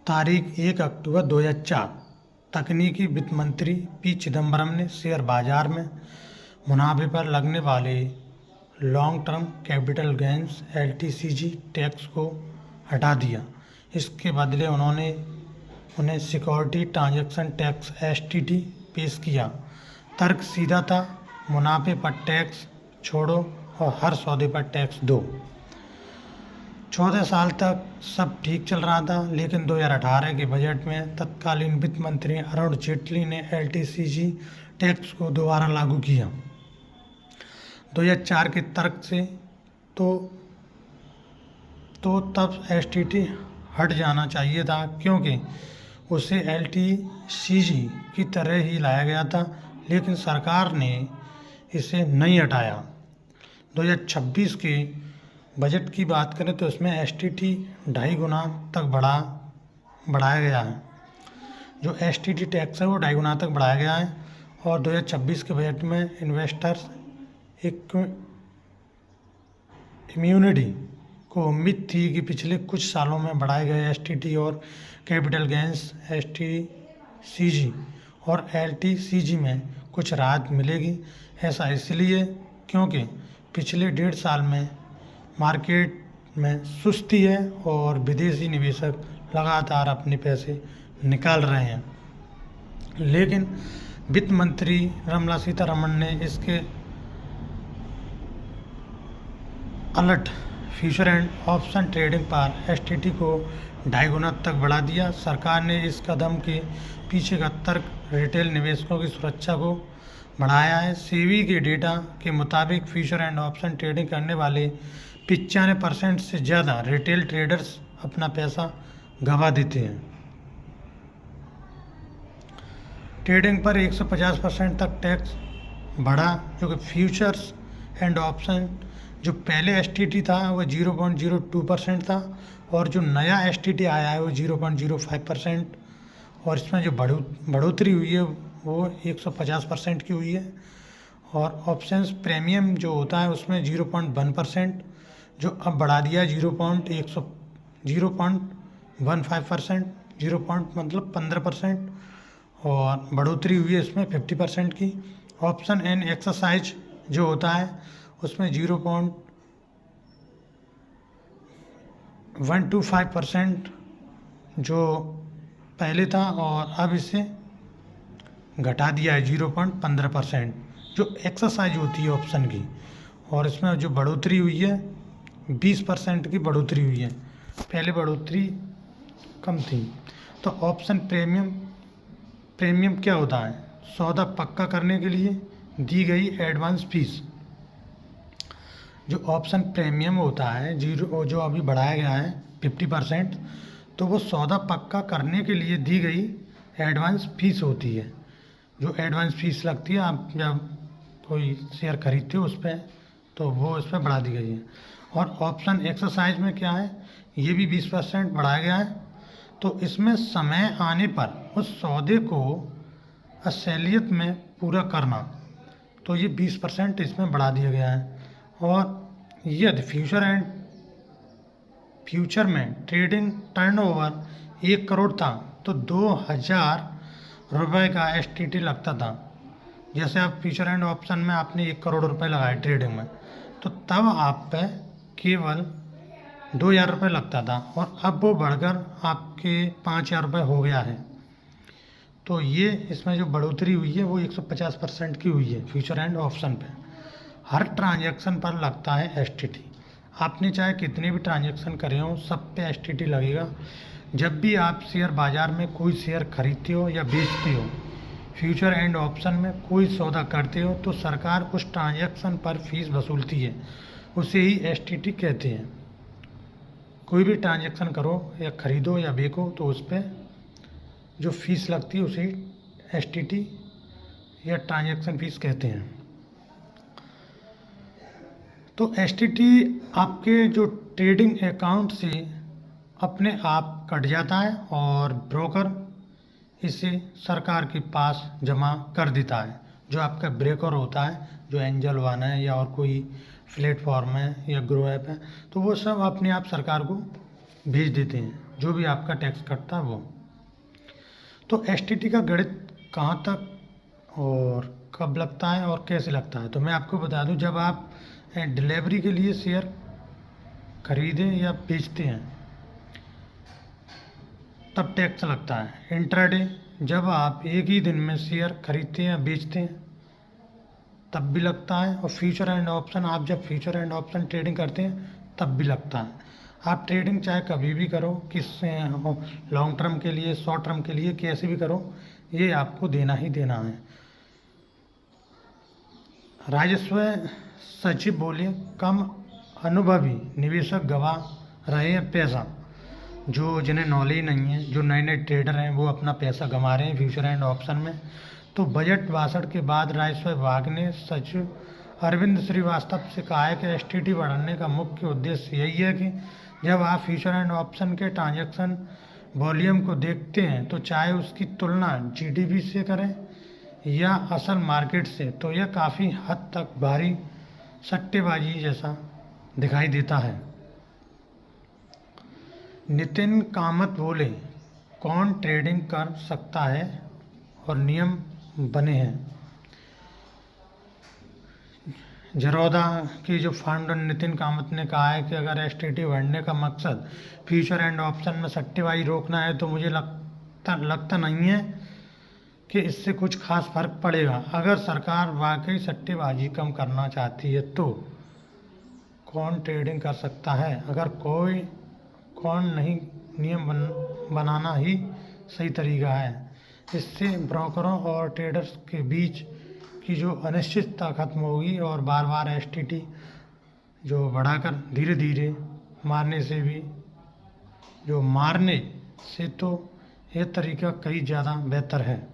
तारीख 1 अक्टूबर 2004। तकनीकी वित्त मंत्री पी चिदम्बरम ने शेयर बाजार में मुनाफे पर लगने वाले long term capital gains (LTCG) tax को हटा दिया। इसके बदले उन्होंने उन्हें सिक्योरिटी ट्रांजैक्शन टैक्स (STT) पेश किया। तर्क सीधा था, मुनाफे पर टैक्स छोड़ो और हर सौदे पर टैक्स दो। 14 साल तक सब ठीक चल रहा था, लेकिन 2018 के बजट में तत्कालीन वित्त मंत्री अरुण जेटली ने LTCG टैक्स को दोबारा लागू किया। 2004 के तर्क से तो तब STT हट जाना चाहिए था, क्योंकि उसे LTCG की तरह ही लाया गया था, लेकिन सरकार ने इसे नहीं हटाया। 2026 के बजट की बात करें तो इसमें STT 2.5 गुना तक बढ़ाया गया है। जो STT टैक्स है वो 2.5 गुना तक बढ़ाया गया है। और 2026 के बजट में इन्वेस्टर्स इम्यूनिटी को उम्मीद थी कि पिछले कुछ सालों में बढ़ाए गए STT और कैपिटल गेंस STCG और LTCG में कुछ राहत मिलेगी। ऐसा इसलिए क्योंकि पिछले 1.5 साल में मार्केट में सुस्ती है और विदेशी निवेशक लगातार अपने पैसे निकाल रहे हैं। लेकिन वित्त मंत्री निर्मला सीतारमण ने इसके a lot future and option trading पर STT को 2.5 गुना तक बढ़ा दिया। सरकार ने इस कदम के पीछे का तर्क रिटेल निवेशकों की सुरक्षा को बढ़ाया है। सेबी के डेटा के मुताबिक फ्यूचर एंड ऑप्शन ट्रेडिंग करने वाले 95% से ज़्यादा रिटेल ट्रेडर्स अपना पैसा गंवा देते हैं। ट्रेडिंग पर 150% तक टैक्स बढ़ा, जो कि फ्यूचर्स एंड ऑप्शन जो पहले STT था वो 0.02% था, और जो नया STT आया है वो 0.05%, और इसमें जो बढ़ोतरी हुई है वो 150% की हुई है। और ऑप्शंस प्रीमियम जो होता है उसमें 0.1%, जो अब बढ़ा दिया 0.15%, 0. मतलब 15%, और बढ़ोतरी हुई है इसमें 50% की। ऑप्शन एंड एक्सरसाइज जो होता है उसमें 0.125% जो पहले था, और अब इसे घटा दिया है 0.15%, जो एक्सरसाइज होती है ऑप्शन की। और इसमें जो बढ़ोतरी हुई है 20% की बढ़ोतरी हुई है, पहले बढ़ोतरी कम थी। तो ऑप्शन प्रीमियम क्या होता है? सौदा पक्का करने के लिए दी गई एडवांस फीस। जो ऑप्शन प्रीमियम होता है जो अभी बढ़ाया गया है 50%, तो वो सौदा पक्का करने के लिए दी गई एडवांस फीस होती है। जो एडवांस फीस लगती है आप जब कोई शेयर खरीदते हो उस पर, तो वो इस पर बढ़ा दी गई है। और ऑप्शन एक्सरसाइज में क्या है, ये भी 20% बढ़ाया गया है। तो इसमें समय आने पर उस सौदे को असलियत में पूरा करना, तो ये 20% इसमें बढ़ा दिया गया है। और यदि फ्यूचर में ट्रेडिंग टर्नओवर 1 करोड़ था तो 2,000 रुपये का STT लगता था। जैसे आप फ्यूचर एंड ऑप्शन में आपने 1 करोड़ रुपए लगाए ट्रेडिंग में, तो तब आप पे केवल 2,000 रुपये लगता था, और अब वो बढ़कर आपके 5,000 रुपये हो गया है। तो ये इसमें जो बढ़ोतरी हुई है वो 150% की हुई है फ्यूचर एंड ऑप्शन पे। हर ट्रांजैक्शन पर लगता है STT। आपने चाहे कितने भी ट्रांजैक्शन करे हो, सब पे STT लगेगा। जब भी आप शेयर बाज़ार में कोई शेयर खरीदते हो या बेचते हो, फ्यूचर एंड ऑप्शन में कोई सौदा करते हो, तो सरकार उस ट्रांजैक्शन पर फीस वसूलती है, उसे ही STT कहते हैं। कोई भी ट्रांजैक्शन करो या ख़रीदो या बेचो, तो उस पर जो फीस लगती है उसे STT या ट्रांजैक्शन फीस कहते हैं। तो STT आपके जो ट्रेडिंग अकाउंट से अपने आप कट जाता है, और ब्रोकर इसे सरकार के पास जमा कर देता है। जो आपका ब्रोकर होता है, जो एंजल वन है या और कोई प्लेटफॉर्म है या ग्रो ऐप है, तो वो सब अपने आप सरकार को भेज देते हैं। जो भी आपका टैक्स कटता है वो। तो एसटीटी का गणित कहाँ तक और कब लगता है और कैसे लगता है, तो मैं आपको बता दूं, जब आप डिलीवरी के लिए शेयर खरीदें या बेचते हैं तब टैक्स लगता है। इंट्राडे, जब आप एक ही दिन में शेयर खरीदते हैं या बेचते हैं तब भी लगता है। और फ्यूचर एंड ऑप्शन, आप जब फ्यूचर एंड ऑप्शन ट्रेडिंग करते हैं तब भी लगता है। आप ट्रेडिंग चाहे कभी भी करो, किस लॉन्ग टर्म के लिए, शॉर्ट टर्म के लिए, कैसे भी करो, ये आपको देना ही देना है। राजस्व सचिव बोले, कम अनुभवी निवेशक गवा रहे हैं पैसा। जो जिन्हें नॉलेज नहीं है, जो नए नए ट्रेडर हैं, वो अपना पैसा गंवा रहे हैं फ्यूचर एंड ऑप्शन में। तो बजट भाषण के बाद राजस्व विभाग ने सचिव अरविंद श्रीवास्तव से कहा है कि एसटीटी बढ़ाने का मुख्य उद्देश्य यही है कि जब आप फ्यूचर एंड ऑप्शन के ट्रांजैक्शन वॉल्यूम को देखते हैं तो चाहे उसकी तुलना जीडीपी से करें या असल मार्केट से, तो यह काफ़ी हद तक भारी सट्टेबाजी जैसा दिखाई देता है। नितिन कामत बोले, कौन ट्रेडिंग कर सकता है और नियम बने हैं। जरोदा की जो फाउंडर नितिन कामत ने कहा है कि अगर एसटीटी बढ़ने का मकसद फ्यूचर एंड ऑप्शन में सट्टेबाजी रोकना है तो मुझे लगता नहीं है कि इससे कुछ खास फर्क पड़ेगा। अगर सरकार वाकई सट्टेबाजी कम करना चाहती है तो कौन ट्रेडिंग कर सकता है, अगर कौन नहीं, नियम बनाना ही सही तरीका है। इससे ब्रोकरों और ट्रेडर्स के बीच की जो अनिश्चितता खत्म होगी और बार बार एसटीटी जो बढ़ाकर धीरे धीरे मारने से तो यह तरीका कई ज़्यादा बेहतर है।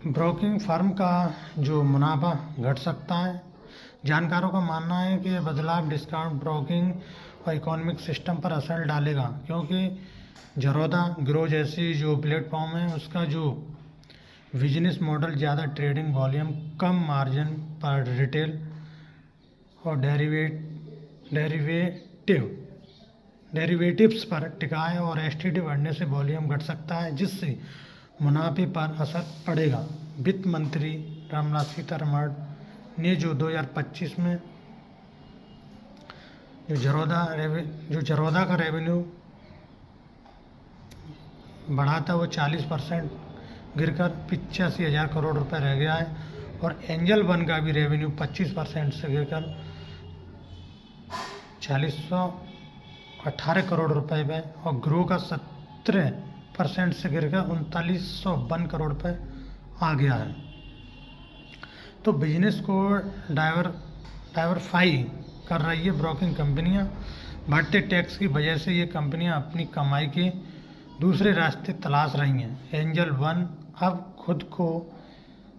ब्रोकिंग फर्म का जो मुनाफा घट सकता है। जानकारों का मानना है कि यह बदलाव डिस्काउंट ब्रोकिंग और इकोनॉमिक सिस्टम पर असर डालेगा, क्योंकि जरोदा ग्रो जैसी जो प्लेटफॉर्म है उसका जो बिजनेस मॉडल ज़्यादा ट्रेडिंग वॉल्यूम, कम मार्जिन पर रिटेल और डेरिवेटिव्स पर टिका है और एसटीटी बढ़ने से वॉल्यूम घट सकता है जिससे मुनाफे पर असर पड़ेगा। वित्त मंत्री निर्मला सीतारमण ने जो 2025 में जो जरोदा का रेवेन्यू बढ़ा था वो 40% गिरकर 85,000 करोड़ रुपए रह गया है और एंजल वन का भी रेवेन्यू 25% से गिरकर 418 करोड़ रुपए पे और ग्रो का 17% से गिरकर 3901 करोड़ रुपए आ गया है। तो बिजनेस को डाइवर्सिफाई कर रही है ब्रोकिंग कंपनियां। बढ़ते टैक्स की वजह से ये कंपनियां अपनी कमाई के दूसरे रास्ते तलाश रही हैं। एंजल वन अब खुद को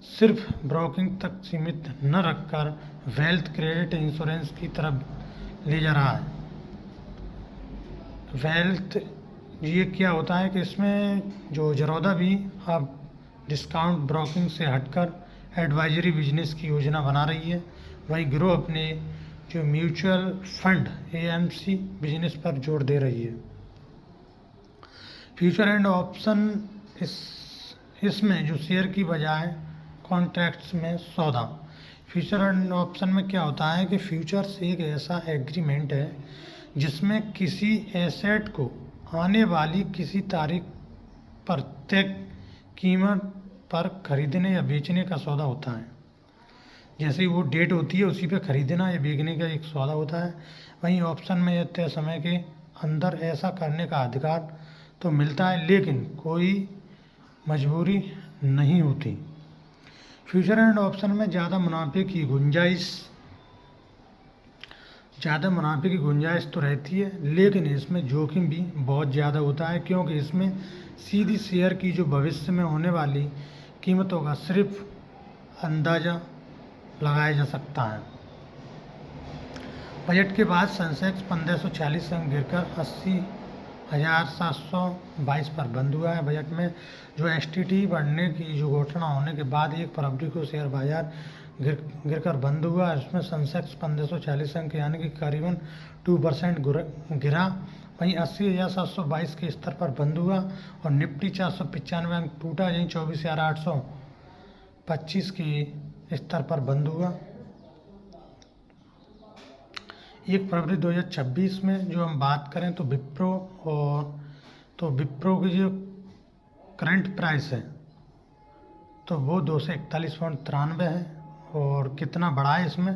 सिर्फ ब्रोकिंग तक सीमित न रखकर वेल्थ, क्रेडिट, इंश्योरेंस की तरफ ले जा रहा है। वेल्थ ये क्या होता है कि इसमें जो जरोदा भी अब डिस्काउंट ब्रोकिंग से हटकर एडवाइजरी बिजनेस की योजना बना रही है। वहीं ग्रो अपने जो म्यूचुअल फंड एएमसी बिजनेस पर जोर दे रही है। फ्यूचर एंड ऑप्शन इसमें जो शेयर की बजाय कॉन्ट्रैक्ट्स में सौदा। फ्यूचर एंड ऑप्शन में क्या होता है कि फ्यूचर्स एक ऐसा एग्रीमेंट है जिसमें किसी एसेट को आने वाली किसी तारीख पर तय कीमत पर खरीदने या बेचने का सौदा होता है। जैसे ही वो डेट होती है उसी पे खरीदना या बेचने का एक सौदा होता है। वहीं ऑप्शन में यह तय समय के अंदर ऐसा करने का अधिकार तो मिलता है लेकिन कोई मजबूरी नहीं होती। फ्यूचर एंड ऑप्शन में ज़्यादा मुनाफे की गुंजाइश तो रहती है लेकिन इसमें जोखिम भी बहुत ज़्यादा होता है, क्योंकि इसमें सीधी शेयर की जो भविष्य में होने वाली कीमतों का सिर्फ अंदाज़ा लगाया जा सकता है। बजट के बाद सेंसेक्स 1546 अंक गिरकर 80,722 पर बंद हुआ है। बजट में जो एसटीटी बढ़ने की जो घोषणा होने के बाद 1 फरवरी को शेयर बाजार गिर कर बंद हुआ। इसमें सेंसेक्स 1540 अंक यानी कि करीबन 2% गिरा। वहीं 80,722 के स्तर पर बंद हुआ और निफ्टी 495 अंक टूटा, यहीं 24,825 के स्तर पर बंद हुआ। 1 फरवरी 2026 में जो हम बात करें तो विप्रो की जो करंट प्राइस है तो वो 241.93 है। और कितना बढ़ा है इसमें,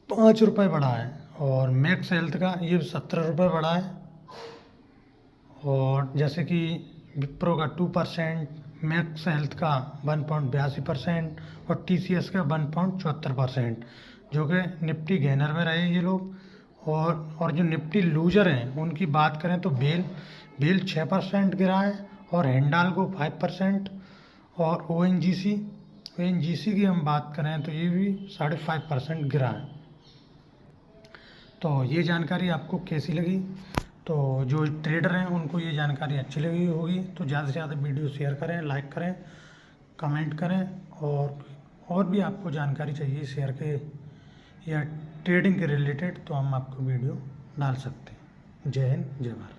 5 रुपये बढ़ा है। और मैक्स हेल्थ का ये 17 रुपये बढ़ा है। और जैसे कि विप्रो का 2%, मैक्स हेल्थ का 1.82% और TCS का 1.74%, जो कि निफ्टी गेनर में रहे ये लोग। और जो निफ्टी लूजर हैं उनकी बात करें तो बेल 6% गिरा है और हिंडाल्को 5%। और ONGC की हम बात करें तो ये भी 5.5% गिरा है। तो ये जानकारी आपको कैसी लगी? तो जो ट्रेडर हैं उनको ये जानकारी अच्छी लगी होगी, तो ज़्यादा से ज़्यादा वीडियो शेयर करें, लाइक करें, कमेंट करें। और भी आपको जानकारी चाहिए शेयर के या ट्रेडिंग के रिलेटेड तो हम आपको वीडियो डाल सकते हैं। जय हिंद, जय भारत।